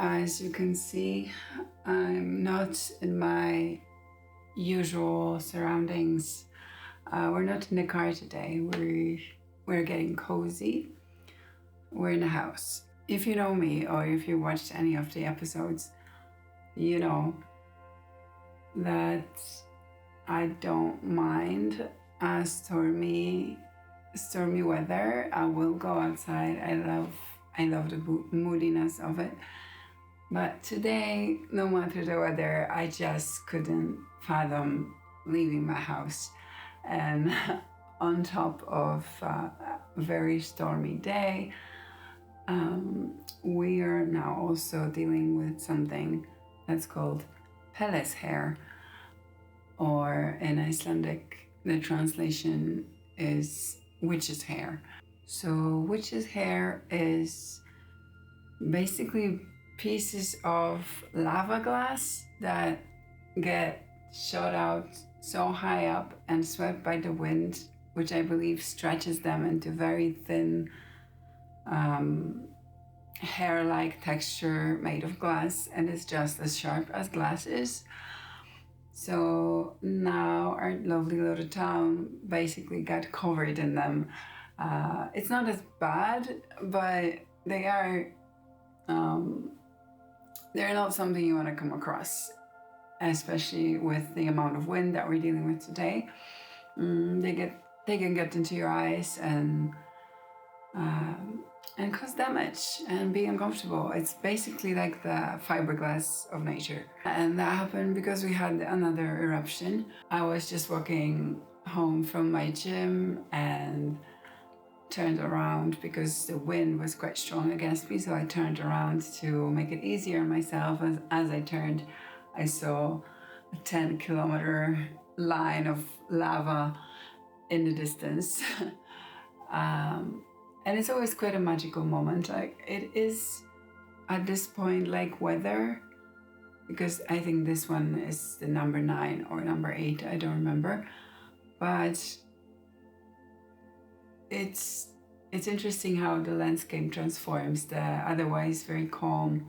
as you can see, I'm not in my usual surroundings. We're not in the car today. We're getting cozy. We're in a house. If you know me or if you watched any of the episodes, you know that I don't mind stormy weather. I will go outside. I love the moodiness of it. But today, no matter the weather, I just couldn't fathom leaving my house. And on top of a very stormy day, we are now also dealing with something that's called PELE'S hair, or in Icelandic, the translation is witch's hair. So witch's hair is basically pieces of lava glass that get shot out so high up and swept by the wind, which I believe stretches them into very thin hair-like texture made of glass, and it's just as sharp as glass is. So now our lovely little town basically got covered in them. It's not as bad, but they're not something you want to come across, especially with the amount of wind that we're dealing with today. They can get into your eyes and cause damage and be uncomfortable. It's basically like the fiberglass of nature. And that happened because we had another eruption. I was just walking home from my gym and turned around because the wind was quite strong against me. So I turned around to make it easier on myself. As I turned, I saw a 10-kilometer line of lava in the distance. And it's always quite a magical moment. Like, it is at this point like weather, because I think this one is the number 9 or number 8, I don't remember. But it's interesting how the landscape transforms. The otherwise very calm,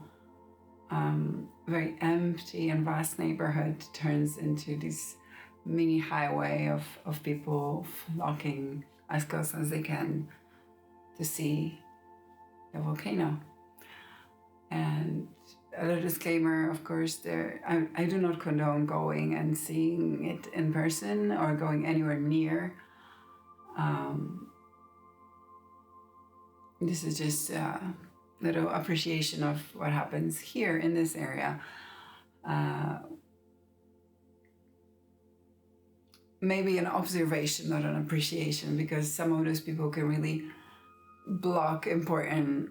very empty and vast neighborhood turns into this mini highway of people flocking as close as they can to see the volcano. And a little disclaimer, of course, I do not condone going and seeing it in person or going anywhere near. This is just a little appreciation of what happens here in this area. Maybe an observation, not an appreciation, because some of those people can really block important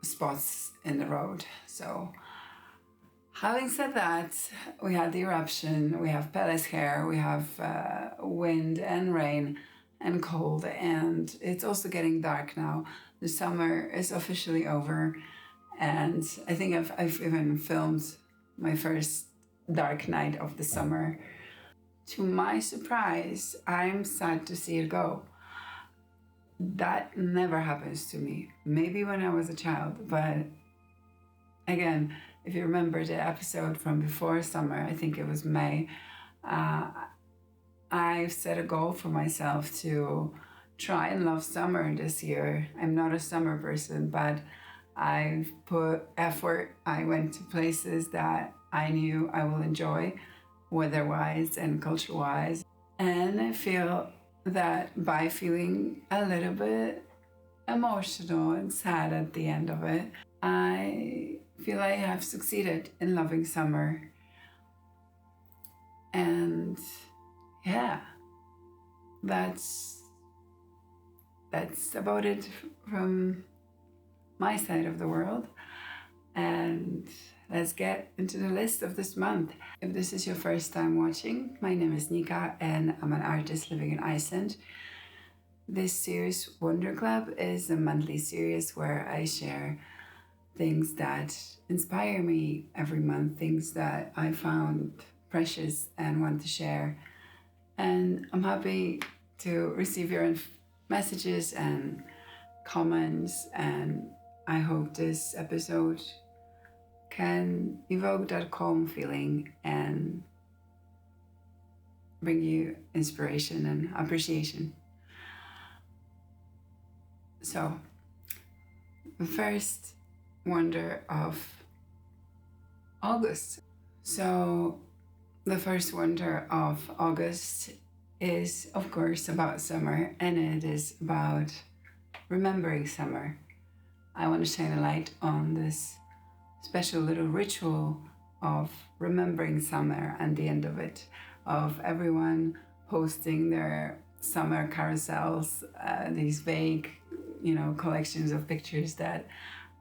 spots in the road. So having said that, we had the eruption, we have PELE'S hair, we have wind and rain and cold, and it's also getting dark now. The summer is officially over, and I think I've even filmed my first dark night of the summer. To my surprise, I'm sad to see it go. That never happens to me. Maybe when I was a child, but again, if you remember the episode from before summer, I think it was May, I've set a goal for myself to try and love summer this year. I'm not a summer person, but I've put effort. I went to places that I knew I will enjoy, weather-wise and culture-wise. And I feel that by feeling a little bit emotional and sad at the end of it, I feel I have succeeded in loving summer. And yeah, that's about it from my side of the world. And let's get into the list of this month. If this is your first time watching, my name is Nika and I'm an artist living in Iceland. This series, Wonder Club, is a monthly series where I share things that inspire me every month, things that I found precious and want to share. And I'm happy to receive your messages and comments, and I hope this episode can evoke that calm feeling and bring you inspiration and appreciation. So, the first wonder of August. So, the first wonder of August is, of course, about summer, and it is about remembering summer. I want to shine a light on this special little ritual of remembering summer and the end of it, of everyone posting their summer carousels, these vague, collections of pictures that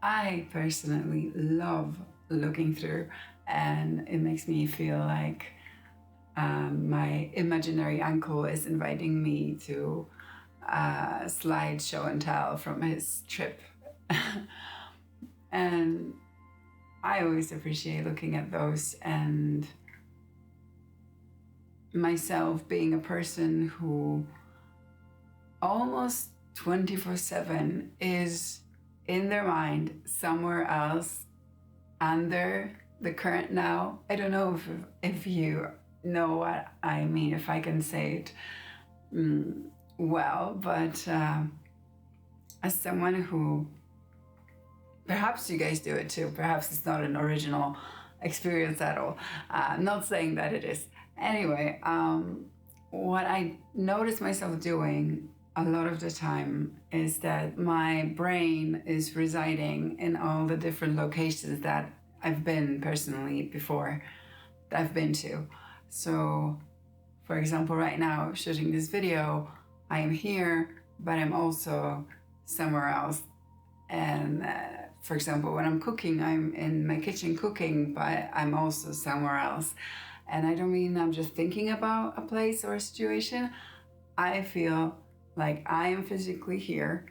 I personally love looking through, and it makes me feel like my imaginary uncle is inviting me to a slide show and tell from his trip. And I always appreciate looking at those, and myself being a person who almost 24/7 is in their mind somewhere else under the current now. I don't know if you know what I mean, if I can say it well, but as someone who, perhaps you guys do it too, perhaps it's not an original experience at all. I'm not saying that it is. Anyway, what I notice myself doing a lot of the time is that my brain is residing in all the different locations that I've been personally before, that I've been to. So, for example, right now, shooting this video, I am here, but I'm also somewhere else. And for example, when I'm cooking, I'm in my kitchen cooking, but I'm also somewhere else. And I don't mean I'm just thinking about a place or a situation. I feel like I am physically here,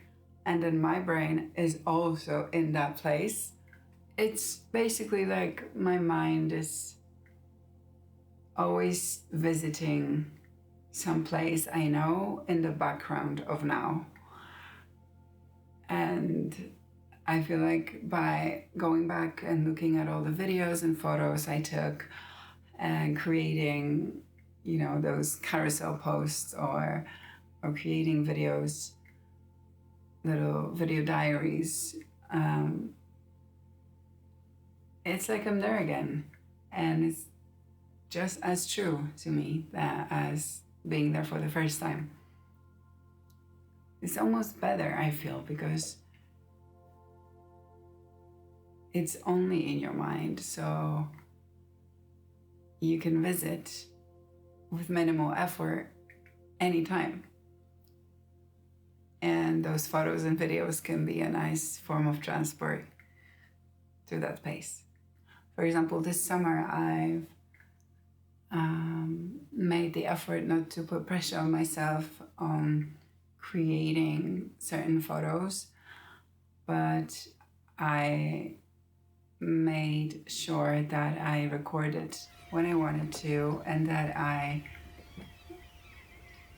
and then my brain is also in that place. It's basically like my mind is always visiting some place I know in the background of now. And I feel like by going back and looking at all the videos and photos I took and creating, those carousel posts or creating videos, little video diaries, it's like I'm there again. And it's just as true to me as being there for the first time. It's almost better, I feel, because it's only in your mind, so you can visit with minimal effort anytime. And those photos and videos can be a nice form of transport to that place. For example, this summer I've made the effort not to put pressure on myself on creating certain photos, but I made sure that I recorded when I wanted to, and that I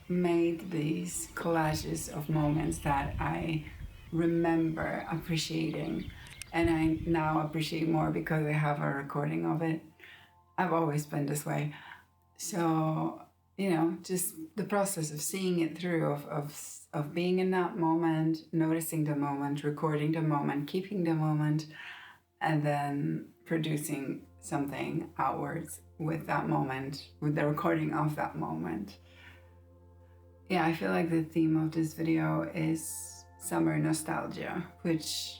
made these collages of moments that I remember appreciating, and I now appreciate more because I have a recording of it. I've always been this way. So, just the process of seeing it through, of being in that moment, noticing the moment, recording the moment, keeping the moment, and then producing something outwards with that moment, with the recording of that moment. Yeah, I feel like the theme of this video is summer nostalgia, which,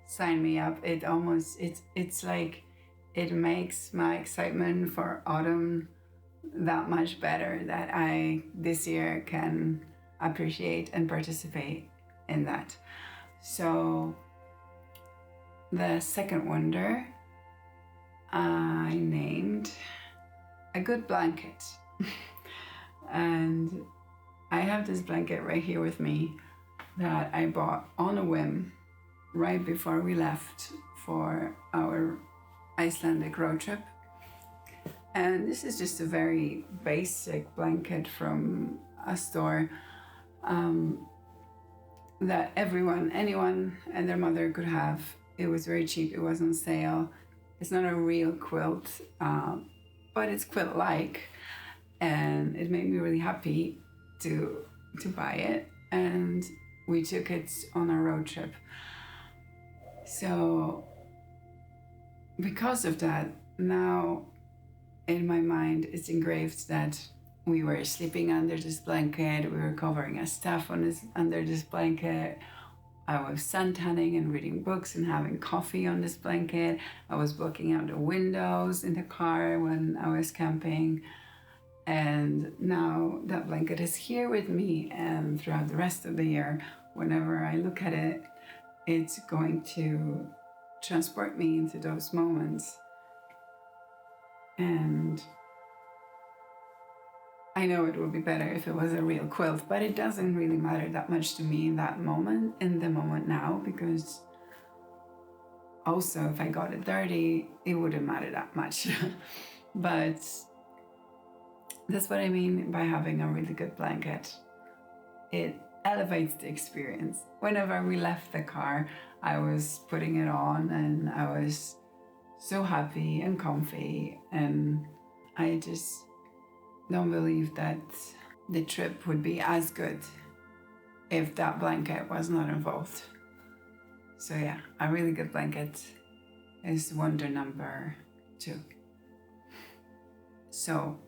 sign me up. It's like it makes my excitement for autumn that much better, that I this year can appreciate and participate in that. So the second wonder I named a good blanket. And I have this blanket right here with me that I bought on a whim right before we left for our Icelandic road trip. And this is just a very basic blanket from a store that anyone and their mother could have. It was very cheap, it was on sale, It's not a real quilt, but it's quilt-like, and it made me really happy to buy it, and we took it on a road trip. So because of that, now in my mind it's engraved that we were sleeping under this blanket, we were covering our stuff under this blanket. I was suntanning and reading books and having coffee on this blanket. I was blocking out the windows in the car when I was camping. And now that blanket is here with me, and throughout the rest of the year, whenever I look at it, it's going to transport me into those moments. And I know it would be better if it was a real quilt, but it doesn't really matter that much to me in the moment now, because also if I got it dirty, it wouldn't matter that much. But that's what I mean by having a really good blanket. It elevates the experience. Whenever we left the car, I was putting it on and I was so happy and comfy, and I just don't believe that the trip would be as good if that blanket was not involved. So yeah, a really good blanket is wonder number 2. So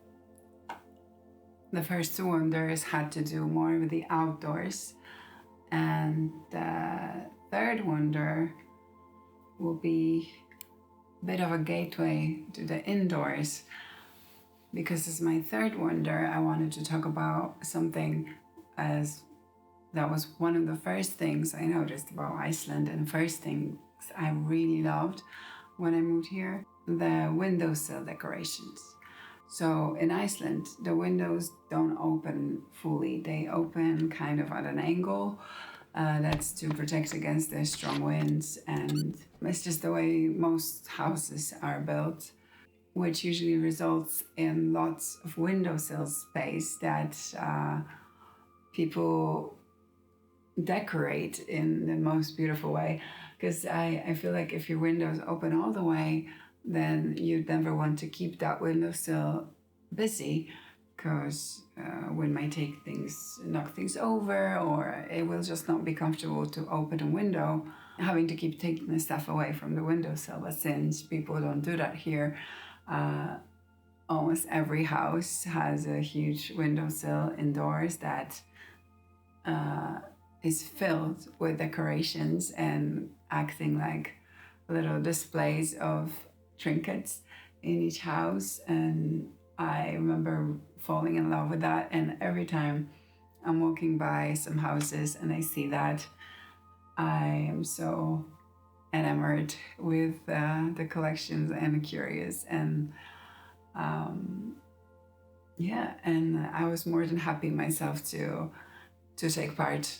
the first 2 wonders had to do more with the outdoors, and the third wonder will be a bit of a gateway to the indoors. Because as my third wonder, I wanted to talk about something as that was one of the first things I noticed about Iceland, and first things I really loved when I moved here, the windowsill decorations. So in Iceland, the windows don't open fully. They open kind of at an angle. That's to protect against the strong winds, and it's just the way most houses are built, which usually results in lots of windowsill space that people decorate in the most beautiful way. Because I feel like if your windows open all the way, then you'd never want to keep that windowsill busy, because wind might knock things over, or it will just not be comfortable to open a window, having to keep taking the stuff away from the windowsill. But since people don't do that here, almost every house has a huge windowsill indoors that is filled with decorations and acting like little displays of trinkets in each house. And I remember falling in love with that, and every time I'm walking by some houses and I see that, I am so enamored with the collections and curious, and and I was more than happy myself to take part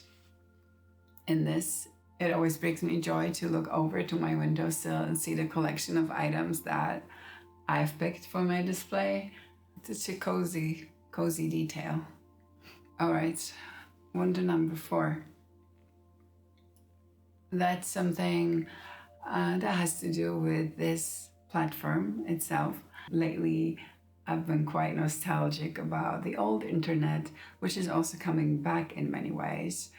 in this. It always brings me joy to look over to my windowsill and see the collection of items that I've picked for my display. It's such a cozy detail. All right, wonder number 4. That's something that has to do with this platform itself. Lately, I've been quite nostalgic about the old internet, which is also coming back in many ways.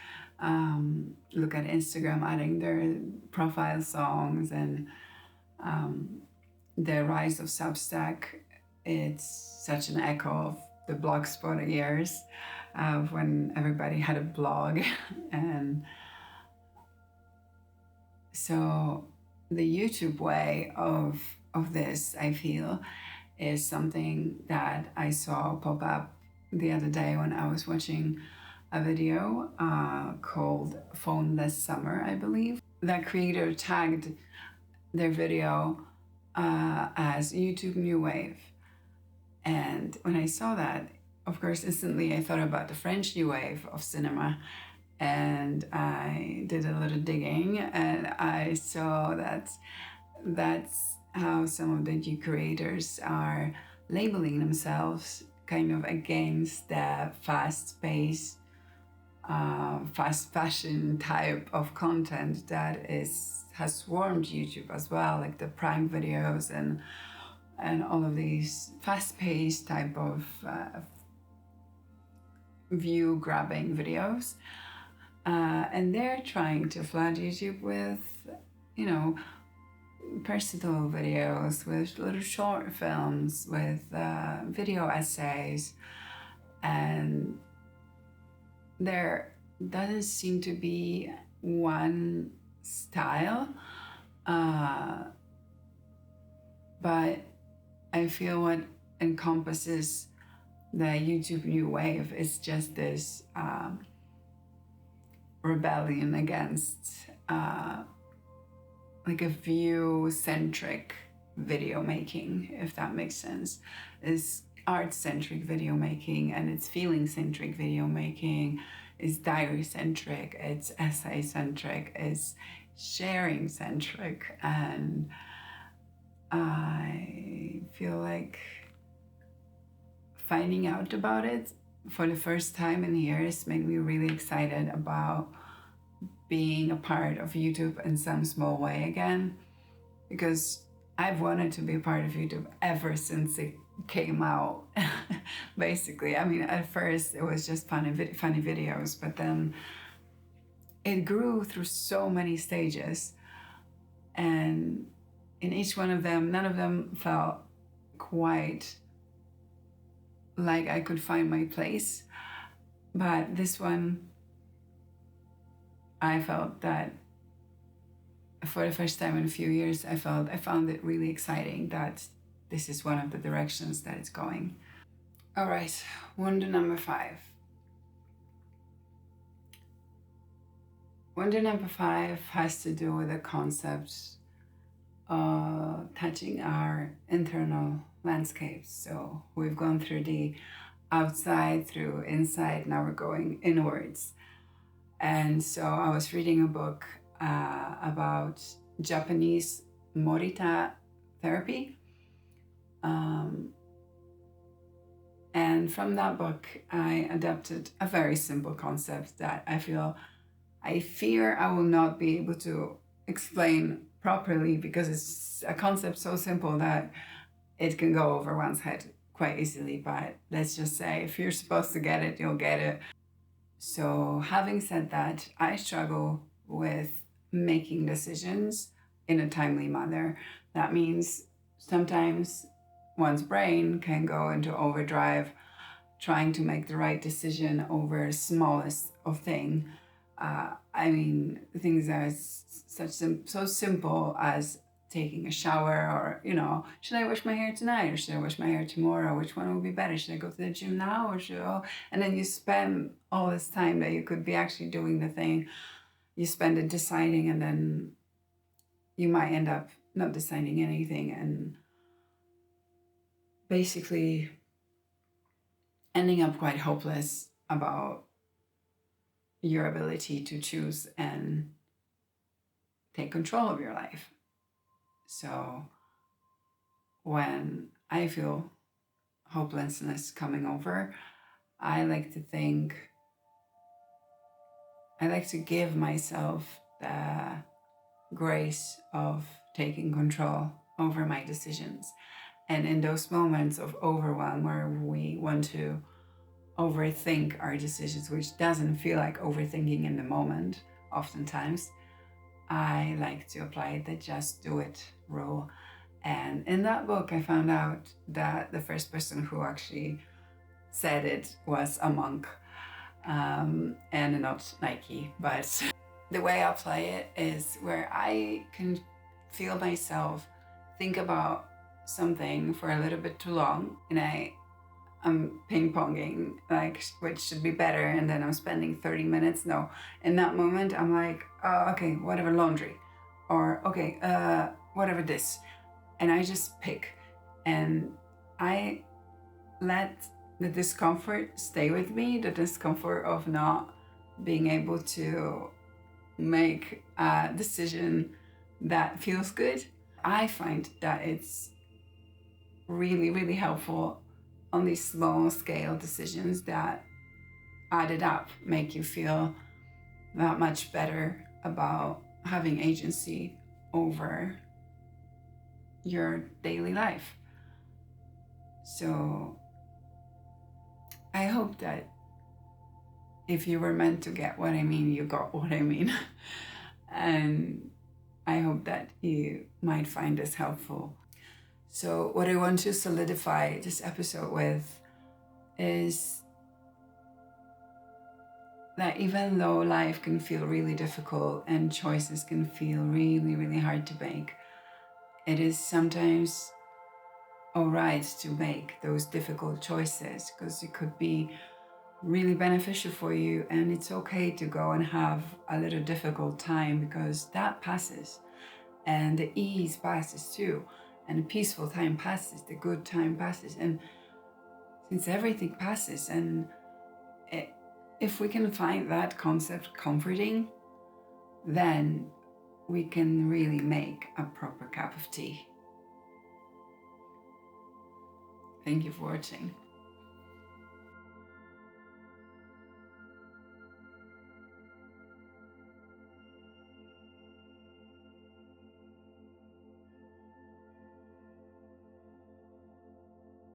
Look at Instagram adding their profile songs, and the rise of Substack. It's such an echo of the blogspot years when everybody had a blog. And so the YouTube way of this, I feel, is something that I saw pop up the other day when I was watching a video called Phoneless Summer, I believe. That creator tagged their video as YouTube New Wave. And when I saw that, of course, instantly I thought about the French New Wave of cinema. And I did a little digging, and I saw that that's how some of the new creators are labeling themselves, kind of against the fast pace fast fashion type of content that has swarmed YouTube as well, like the Prime videos and all of these fast-paced type of view-grabbing videos. And they're trying to flood YouTube with, personal videos, with little short films, with video essays. And there doesn't seem to be one style, but I feel what encompasses the YouTube new wave is just this rebellion against like a view-centric video making, if that makes sense. Is art-centric video making, and it's feeling-centric video making, it's diary-centric, it's essay-centric, it's sharing-centric. And I feel like finding out about it for the first time in years made me really excited about being a part of YouTube in some small way again, because I've wanted to be a part of YouTube ever since it came out. Basically, I mean, at first it was just funny videos, but then it grew through so many stages, and in each one of them, none of them felt quite like I could find my place. But this one, I felt that for the first time in a few years, I found it really exciting that this is one of the directions that it's going. All right, wonder number 5. Wonder number 5 has to do with the concept of touching our internal landscapes. So we've gone through the outside, through inside, now we're going inwards. And so I was reading a book about Japanese MORITA therapy. And from that book, I adapted a very simple concept that I fear I will not be able to explain properly, because it's a concept so simple that it can go over one's head quite easily. But let's just say if you're supposed to get it, you'll get it. So having said that, I struggle with making decisions in a timely manner. That means sometimes one's brain can go into overdrive, trying to make the right decision over the smallest of things. I mean, things that are so simple as taking a shower, or, should I wash my hair tonight or should I wash my hair tomorrow? Which one will be better? Should I go to the gym now or and then you spend all this time that you could be actually doing the thing. You spend it deciding, and then you might end up not deciding anything and basically ending up quite hopeless about your ability to choose and take control of your life. So when I feel hopelessness coming over, I like to give myself the grace of taking control over my decisions. And in those moments of overwhelm where we want to overthink our decisions, which doesn't feel like overthinking in the moment, oftentimes, I like to apply the just do it rule. And in that book, I found out that the first person who actually said it was a monk, and not Nike. But the way I play it is where I can feel myself think about something for a little bit too long, and I'm ping-ponging, like, which should be better, and then I'm spending 30 minutes. No, in that moment, I'm like, oh, okay, whatever, laundry, or okay, whatever this. And I just pick, and I let the discomfort stay with me, the discomfort of not being able to make a decision that feels good. I find that it's really, really helpful on these small scale decisions that added up make you feel that much better about having agency over your daily life. So I hope that if you were meant to get what I mean, you got what I mean. And I hope that you might find this helpful. So what I want to solidify this episode with is that even though life can feel really difficult and choices can feel really, really hard to make, it is sometimes all right to make those difficult choices, because it could be really beneficial for you, and it's okay to go and have a little difficult time, because that passes, and the ease passes too, and the peaceful time passes, the good time passes. And since everything passes, and if we can find that concept comforting, then we can really make a proper cup of tea. Thank you for watching.